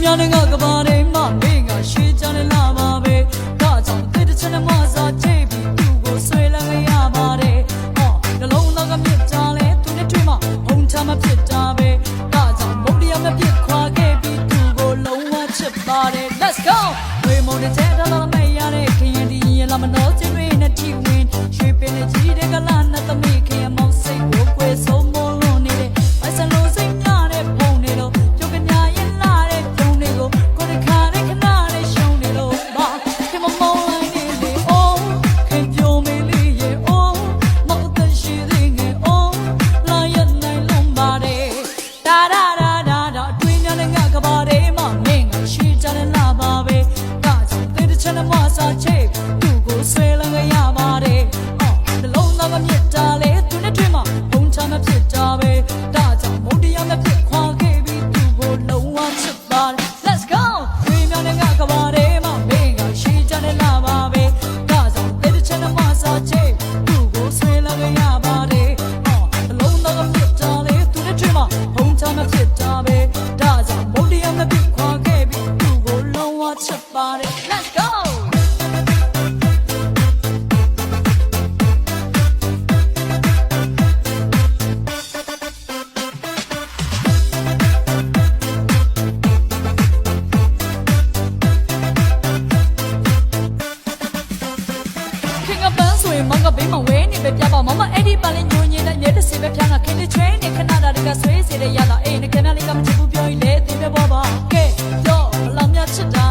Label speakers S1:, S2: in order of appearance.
S1: များနဲ့ငါကဘာနဲ့မှမင်းကရှေ့ချနဲ့လာပါပဲဒါကြောင့်တိတ်ချနဲ့မစားချိတ်ပြီးသူ့ကိုဆွဲလာခဲ့ရပါတယ်နှလုံးသားကမြစ်တာလဲသူနဲ့တွေ့မှဟုန်ချမဖြစ်တာပဲဒါကြောင့်မုတ်တရားမပြစ်ခွာခဲ့ပြီးသူ့ကိုလုံးဝချစ်ပါတယ် Let's go ဝေမုန်တဲ့ထဲထားလာမရတဲ့ခရင်ဒီရင်လာမနှောချင်းတွေနဲ့ထိဝင်ရွှေပင်နဲ့ကြီးတဲ့ကလာနဲ့သမီးခရင်မောင်စိတ်ကိုကွယ်ဆုံးမလို့နေတဲ့မိုက်ဆန်လို့စိတ်ညတဲ့ဖုန်နေလို့ပြုတ်ကညာရင်လာတဲ့ပြုံးတွေကိုကိုယ်ခါနဲ့ခဏနဲ့ရှုံးနေလို့ဘာခင်မမောင်းလိုက်နေလေ Oh ခင်ပြုံးမေးလေးရဲ့ Oh မောက်တဲ့ရှိသေးငယ် Oh လာရနိုင်လုံးပါတယ်ဒါအတွင်းများနဲ့ငါကဘာတဲ့မှမင်းကရှိကြတယ်လာပါပဲဒါကြောင့်တဲ့ချက်နဲ့မစားချိတ်သူ့ကိုဆွဲလာခဲ့ရပါတယ်နှလုံးသားကမြစ်တာလေသူနဲ့တွေ့မှဘုံချမဖြစ်တာပဲဒါကြောင့်မုတ်တရားမဖြစ်ခွာခဲ့ပြီးသူ့ကိုလုံးဝချစ်ပါတယ် Let's go ဝေးများနဲ့ငါကဘာတဲ့မှမင်းကရှိကြတယ်လာပါပဲဒါကြောင့်တဲ့ချက်နဲ့မစားချိတ်သူ့ကိုဆွဲလာခဲ့ရပါတယ်နှလုံးသားကမြစ်တာလေသူနဲ့တွေ့မှဘုံချမဖြစ်တာပဲဒါကြောင့်မုတ်တရားမဖြစ်ခွာခဲ့ပြီးသူ့ကိုလုံးဝချစ်ပါတယ် Let's goမောင်ကဘေးမှာဝဲနေပဲပြပါမောင်မအဲ့ဒီပန်းလေးညိုညင်းနဲ့မြဲတစ်စင်ပဲဖြားငါခင်းလေးချွေးနေခဏတာတကဆွေးစေတဲ့ရတာအေးနေခဏလေးကမချစ်ဘူးပြောရင်လေသိပဲပေါ်ပါကဲပြောဘလောင်မြချစ်တာ